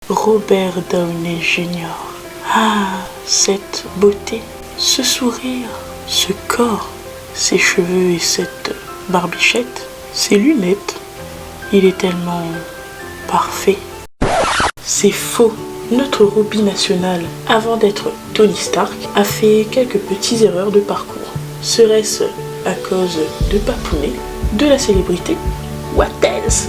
Robert Downey Jr. Ah, cette beauté, ce sourire, ce corps, ses cheveux et cette barbichette, ses lunettes. Il est tellement parfait. C'est faux. Notre Robbie national, avant d'être Tony Stark, a fait quelques petites erreurs de parcours. Serait-ce à cause de Papounet, de la célébrité? What else?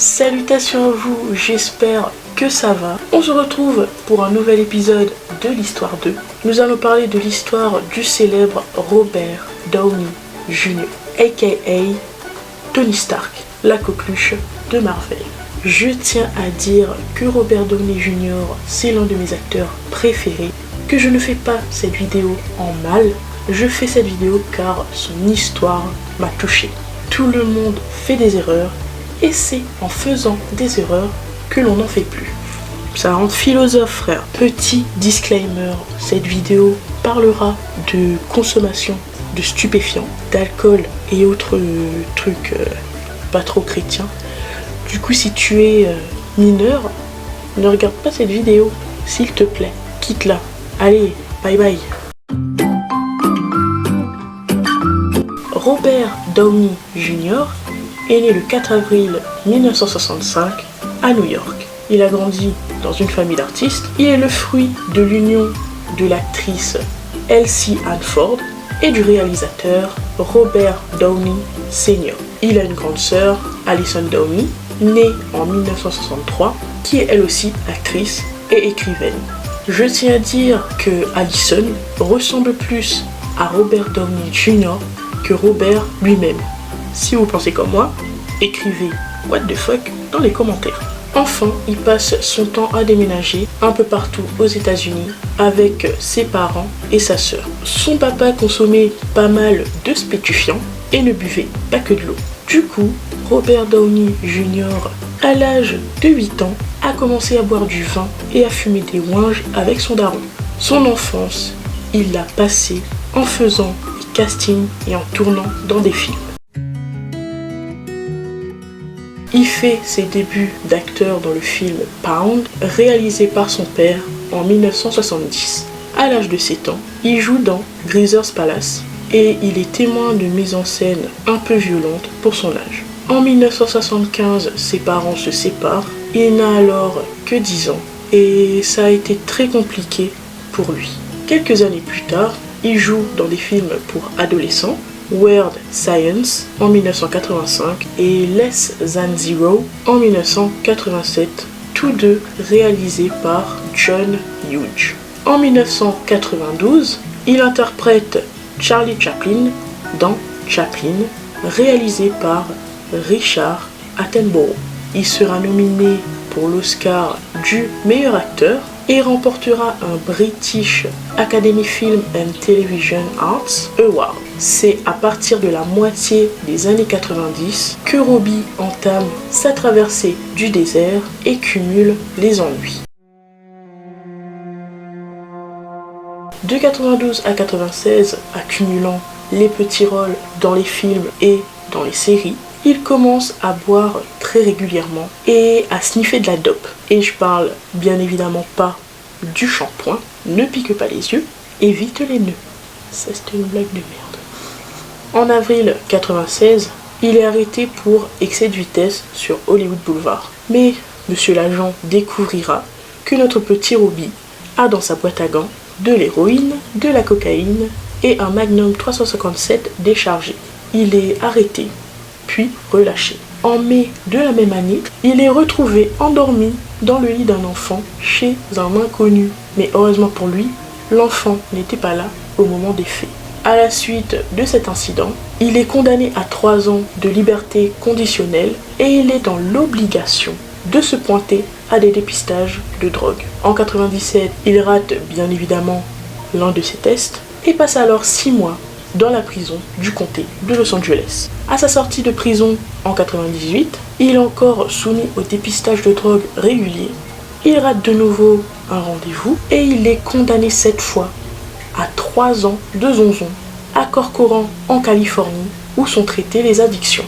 Salutations à vous, j'espère que ça va. On se retrouve pour un nouvel épisode de l'Histoire 2. Nous allons parler de l'histoire du célèbre Robert Downey Jr. aka Tony Stark, la coqueluche de Marvel. Je tiens à dire que Robert Downey Jr. c'est l'un de mes acteurs préférés, que je ne fais pas cette vidéo en mal, je fais cette vidéo car son histoire m'a touché. Tout le monde fait des erreurs, et c'est en faisant des erreurs que l'on n'en fait plus. Ça rend philosophe, frère. Petit disclaimer, cette vidéo parlera de consommation de stupéfiants, d'alcool et autres trucs pas trop chrétiens. Du coup, si tu es mineur, ne regarde pas cette vidéo, s'il te plaît. Quitte-la. Allez, bye bye. Robert Downey Jr. est né le 4 avril 1965 à New York. Il a grandi dans une famille d'artistes. Il est le fruit de l'union de l'actrice Elsie Ann Ford et du réalisateur Robert Downey Sr. Il a une grande sœur, Allison Downey, née en 1963, qui est elle aussi actrice et écrivaine. Je tiens à dire que Allison ressemble plus à Robert Downey Jr. que Robert lui-même. Si vous pensez comme moi, écrivez what the fuck dans les commentaires. Enfant, il passe son temps à déménager un peu partout aux États-Unis avec ses parents et sa sœur. Son papa consommait pas mal de stupéfiants et ne buvait pas que de l'eau. Du coup, Robert Downey Jr., à l'âge de 8 ans, a commencé à boire du vin et à fumer des ouinges avec son daron. Son enfance, il l'a passée en faisant des castings et en tournant dans des films. Il fait ses débuts d'acteur dans le film Pound, réalisé par son père en 1970. À l'âge de 7 ans, il joue dans Greaser's Palace et il est témoin de mise en scène un peu violente pour son âge. En 1975, ses parents se séparent, il n'a alors que 10 ans et ça a été très compliqué pour lui. Quelques années plus tard, il joue dans des films pour adolescents, Weird Science en 1985 et Less Than Zero en 1987, tous deux réalisés par John Hughes. En 1992, il interprète Charlie Chaplin dans Chaplin, réalisé par Richard Attenborough. Il sera nominé pour l'Oscar du meilleur acteur et remportera un British Academy Film and Television Arts Award. C'est à partir de la moitié des années 90 que Robbie entame sa traversée du désert et cumule les ennuis. De 92 à 96, accumulant les petits rôles dans les films et dans les séries, il commence à boire très régulièrement et à sniffer de la dope. Et je parle bien évidemment pas du shampoing, ne pique pas les yeux, évite les nœuds. Ça c'était une blague de merde. En avril 96, il est arrêté pour excès de vitesse sur Hollywood Boulevard. Mais monsieur l'agent découvrira que notre petit Robbie a dans sa boîte à gants de l'héroïne, de la cocaïne et un Magnum 357 déchargé. Il est arrêté puis relâché. En mai de la même année, il est retrouvé endormi dans le lit d'un enfant chez un inconnu. Mais heureusement pour lui, l'enfant n'était pas là au moment des faits. À la suite de cet incident, il est condamné à 3 ans de liberté conditionnelle et il est dans l'obligation de se pointer à des dépistages de drogue. En 97, il rate bien évidemment l'un de ses tests et passe alors 6 mois dans la prison du comté de Los Angeles. À sa sortie de prison en 98, il est encore soumis au dépistage de drogue régulier. Il rate de nouveau un rendez-vous et il est condamné cette fois à 3 ans de zonzon à Corcoran en Californie où sont traitées les addictions.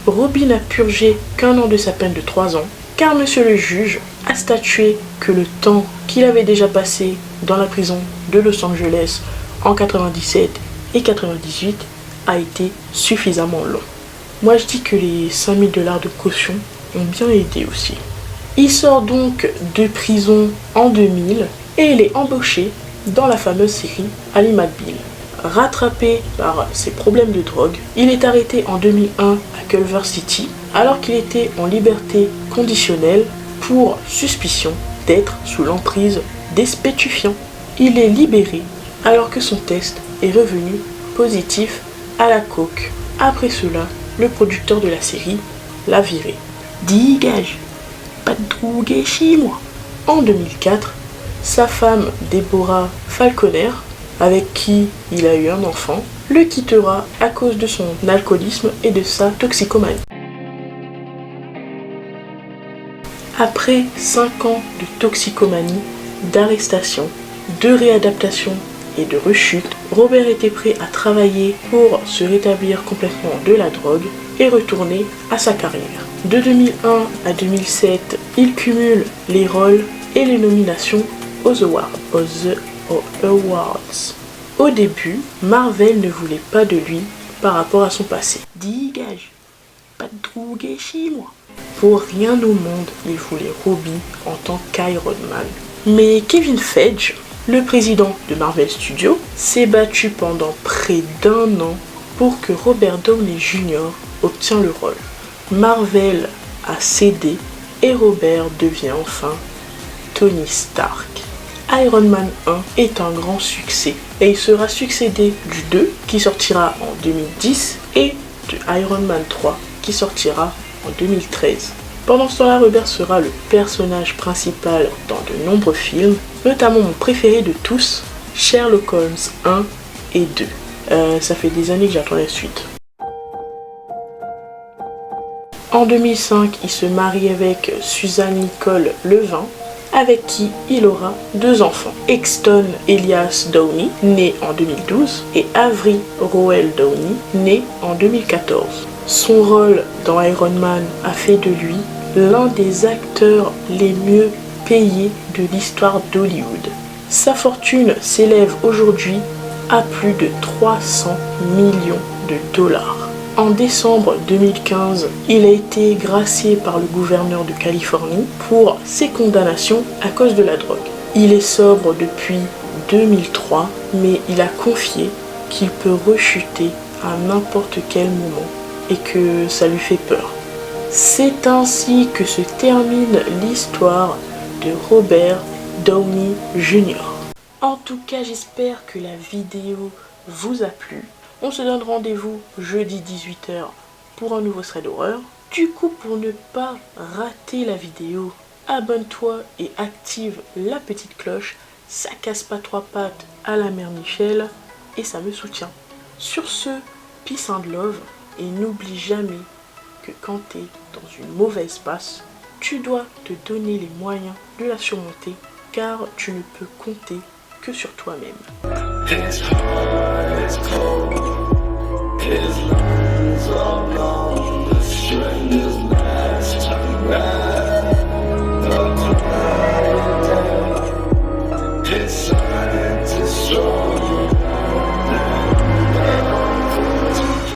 Robbie n'a purgé qu'un an de sa peine de 3 ans car monsieur le juge a statué que le temps qu'il avait déjà passé dans la prison de Los Angeles en 97 et 98 a été suffisamment long. Moi je dis que les 5 000 $ de caution ont bien aidé aussi. Il sort donc de prison en 2000 et il est embauché dans la fameuse série Ally McBeal. Rattrapé par ses problèmes de drogue, il est arrêté en 2001 à Culver City alors qu'il était en liberté conditionnelle pour suspicion d'être sous l'emprise des stupéfiants. Il est libéré alors que son test est revenu positif à la coke. Après cela, le producteur de la série l'a viré. Dégage, pas de droguer chez moi. En 2004, sa femme Deborah Falconer, avec qui il a eu un enfant, le quittera à cause de son alcoolisme et de sa toxicomanie. Après 5 ans de toxicomanie, d'arrestation, de réadaptation et de rechute, Robert était prêt à travailler pour se rétablir complètement de la drogue et retourner à sa carrière. De 2001 à 2007, il cumule les rôles et les nominations aux Awards. Au début, Marvel ne voulait pas de lui par rapport à son passé. Dégage, pas de droguer chez moi. Pour rien au monde, il voulait Robbie en tant qu'Iron Man. Mais Kevin Feige, le président de Marvel Studios, s'est battu pendant près d'1 an pour que Robert Downey Jr. obtienne le rôle. Marvel a cédé et Robert devient enfin Tony Stark. Iron Man 1 est un grand succès et il sera succédé du 2 qui sortira en 2010 et de Iron Man 3 qui sortira en 2013. Pendant ce temps-là, Robert sera le personnage principal dans de nombreux films, notamment mon préféré de tous, Sherlock Holmes 1 et 2. Ça fait des années que j'attends la suite. En 2005, il se marie avec Suzanne Nicole Levin, avec qui il aura 2 enfants. Exton Elias Downey, né en 2012, et Avery Roel Downey, né en 2014. Son rôle dans Iron Man a fait de lui l'un des acteurs les mieux payés de l'histoire d'Hollywood. Sa fortune s'élève aujourd'hui à plus de 300 millions de dollars. En décembre 2015, il a été gracié par le gouverneur de Californie pour ses condamnations à cause de la drogue. Il est sobre depuis 2003, mais il a confié qu'il peut rechuter à n'importe quel moment et que ça lui fait peur. C'est ainsi que se termine l'histoire de Robert Downey Jr. En tout cas, j'espère que la vidéo vous a plu. On se donne rendez-vous jeudi 18h pour un nouveau thread d'horreur. Du coup, pour ne pas rater la vidéo, abonne-toi et active la petite cloche. Ça casse pas 3 pattes à la mère Michel et ça me soutient. Sur ce, peace and love et n'oublie jamais que quand tu es dans une mauvaise passe, tu dois te donner les moyens de la surmonter car tu ne peux compter que sur toi-même. His heart is cold, his lungs are blown, the string is last time back, the cloud is dead, his science is strong.